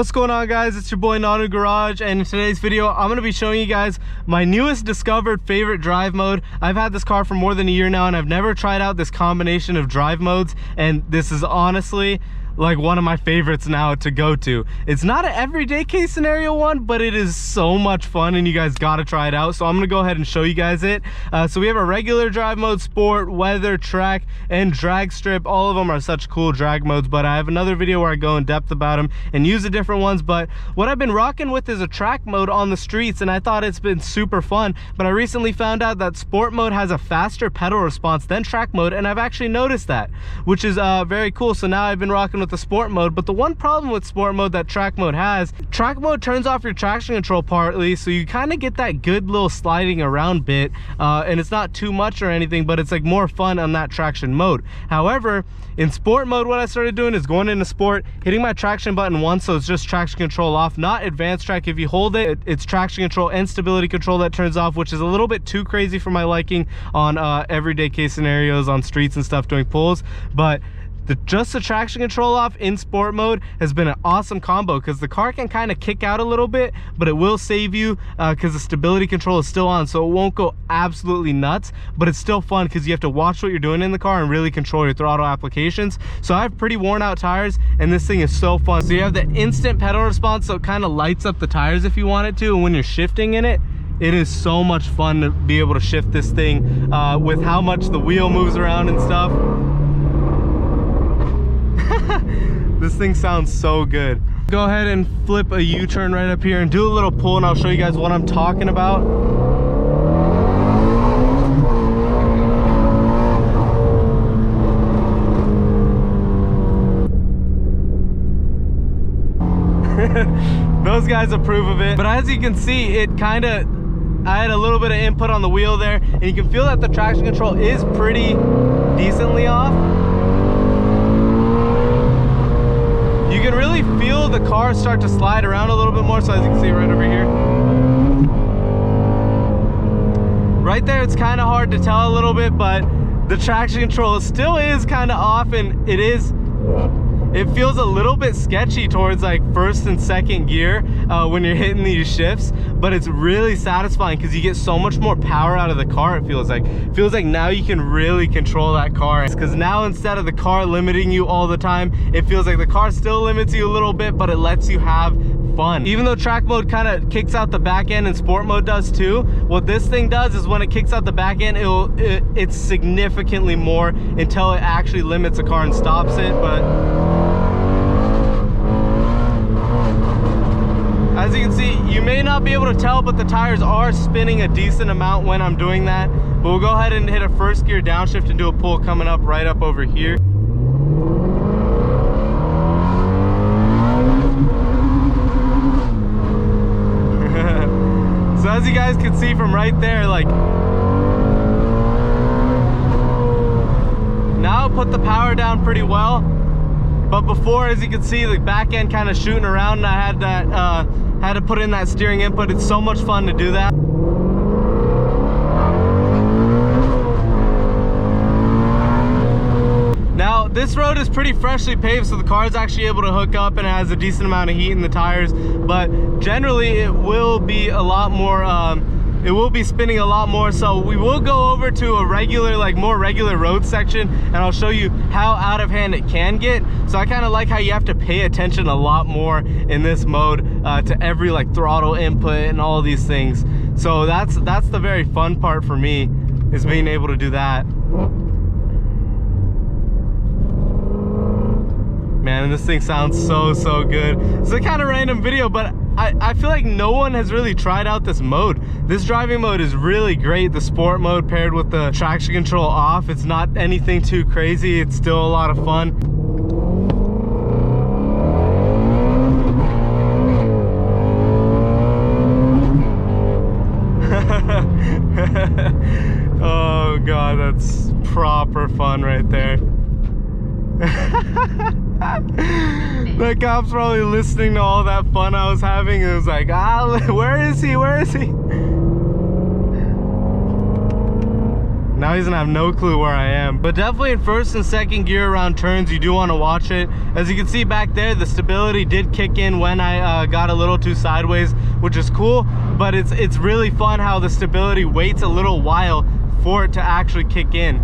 What's going on, guys? It's your boy Nanu Garage, and in today's video I'm going to be showing you guys my newest discovered favorite drive mode. I've had this car for more than a year now and I've never tried out this combination of drive modes, and this is honestly like one of my favorites now to go to. It's not an everyday case scenario one, but it is so much fun and you guys got to try it out. So I'm gonna go ahead and show you guys it. So we have a regular drive mode, sport, weather, track, and drag strip. All of them are such cool drag modes, but I have another video where I go in depth about them and use the different ones. But what I've been rocking with is a track mode on the streets, and I thought it's been super fun. But I recently found out that sport mode has a faster pedal response than track mode, and I've actually noticed that, which is very cool. So now I've been rocking with the sport mode. But the one problem with sport mode that track mode has, track mode turns off your traction control partly, so you kind of get that good little sliding around bit, and it's not too much or anything, but it's like more fun on that traction mode. However, in sport mode, what I started doing is going into sport, hitting my traction button once, so it's just traction control off, not advanced track. If you hold it, it's traction control and stability control that turns off, which is a little bit too crazy for my liking on everyday case scenarios on streets and stuff doing pulls. But just the traction control off in sport mode has been an awesome combo, because the car can kind of kick out a little bit, but it will save you because the stability control is still on, so it won't go absolutely nuts, but it's still fun because you have to watch what you're doing in the car and really control your throttle applications. So I have pretty worn out tires and this thing is so fun. So you have the instant pedal response, so it kind of lights up the tires if you want it to, and when you're shifting in it, it is so much fun to be able to shift this thing with how much the wheel moves around and stuff. This thing sounds so good. Go ahead and flip a U-turn right up here and do a little pull, and I'll show you guys what I'm talking about. Those guys approve of it. But as you can see, I had a little bit of input on the wheel there, and you can feel that the traction control is pretty decently off. You can really feel the car start to slide around a little bit more, so as you can see right over here. Right there, it's kind of hard to tell a little bit, but the traction control still is kind of off, and it feels a little bit sketchy towards like first and second gear when you're hitting these shifts, but it's really satisfying because you get so much more power out of the car. It feels like now you can really control that car, because now instead of the car limiting you all the time, it feels like the car still limits you a little bit, but it lets you have fun. Even though track mode kind of kicks out the back end and sport mode does too, what this thing does is when it kicks out the back end, it's significantly more until it actually limits a car and stops it. But as you can see, you may not be able to tell, but the tires are spinning a decent amount when I'm doing that. But we'll go ahead and hit a first gear downshift and do a pull coming up right up over here. So as you guys can see from right there, like, now I put the power down pretty well. But before, as you can see, the back end kind of shooting around, and I had to put in that steering input. It's so much fun to do that. Now, this road is pretty freshly paved, so the car is actually able to hook up and it has a decent amount of heat in the tires. But generally, it will be a lot more, it will be spinning a lot more. So we will go over to a regular, like more regular road section, and I'll show you how out of hand it can get. So I kind of like how you have to pay attention a lot more in this mode to every like throttle input and all these things. So that's the very fun part for me, is being able to do that. Man, and this thing sounds so good. It's a kind of random video, but I feel like no one has really tried out this mode. This driving mode is really great. The sport mode paired with the traction control off, it's not anything too crazy. It's still a lot of fun. Oh God, that's proper fun right there. The cops probably listening to all that fun I was having. It was like, where is he? Now Now he's gonna have no clue where I am. But definitely in first and second gear around turns, you do want to watch it. As you can see back there, the stability did kick in when I got a little too sideways, which is cool, but it's really fun how the stability waits a little while for it to actually kick in.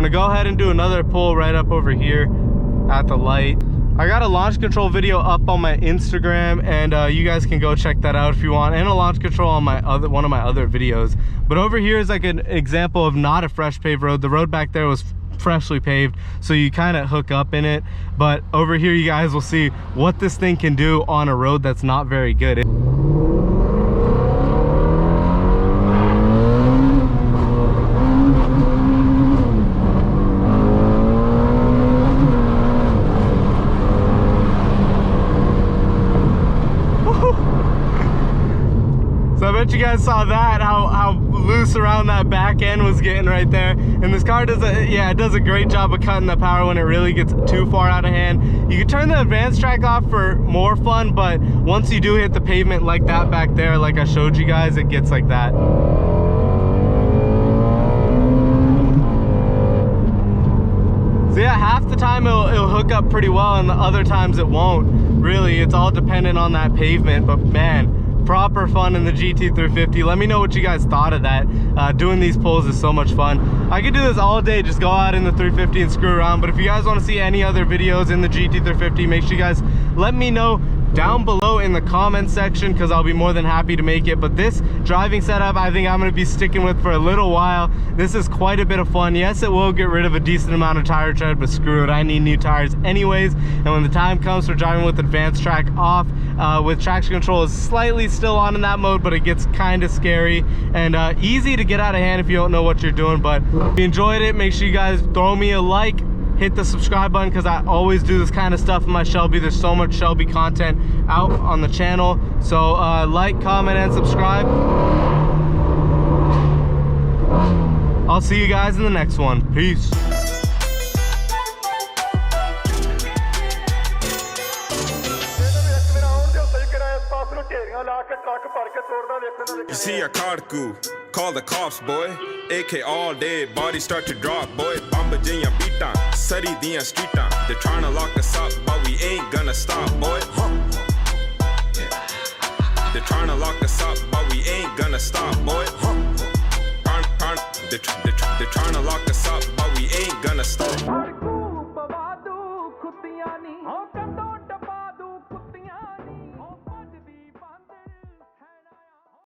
Go ahead and do another pull right up over here at the light. I got a launch control video up on my Instagram, and you guys can go check that out if you want, and a launch control on my one of my other videos. But over here is like an example of not a fresh paved road. The road back there was freshly paved, so you kind of hook up in it. But over here you guys will see what this thing can do on a road that's not very good. I bet you guys saw that, how loose around that back end was getting right there. And this car does a great job of cutting the power when it really gets too far out of hand. You can turn the advanced track off for more fun, but once you do hit the pavement like that back there, like I showed you guys, it gets like that. So yeah, half the time it'll hook up pretty well, and the other times it won't. Really, it's all dependent on that pavement, but man, proper fun in the GT350. Let me know what you guys thought of that. Doing these pulls is so much fun. I could do this all day, just go out in the 350 and screw around. But if you guys want to see any other videos in the GT350, make sure you guys let me know down below in the comment section, because I'll be more than happy to make it. But this driving setup, I think I'm going to be sticking with for a little while. This is quite a bit of fun. Yes, it will get rid of a decent amount of tire tread, but screw it, I need new tires anyways. And when the time comes for driving with advanced track off, with traction control is slightly still on in that mode, but it gets kind of scary and easy to get out of hand if you don't know what you're doing. But if you enjoyed it, make sure you guys throw me a like, hit the subscribe button, because I always do this kind of stuff in my Shelby. There's so much Shelby content out on the channel. So like, comment, and subscribe. I'll see you guys in the next one. Peace. You see a carku, call the cops, boy. AK all day, body start to drop, boy. Bamba jinya beaten, sari diyan streetan. They're trying to lock us up, but we ain't gonna stop, boy. They're trying to lock us up, but we ain't gonna stop, boy. They're trying to lock us up, but we ain't gonna stop.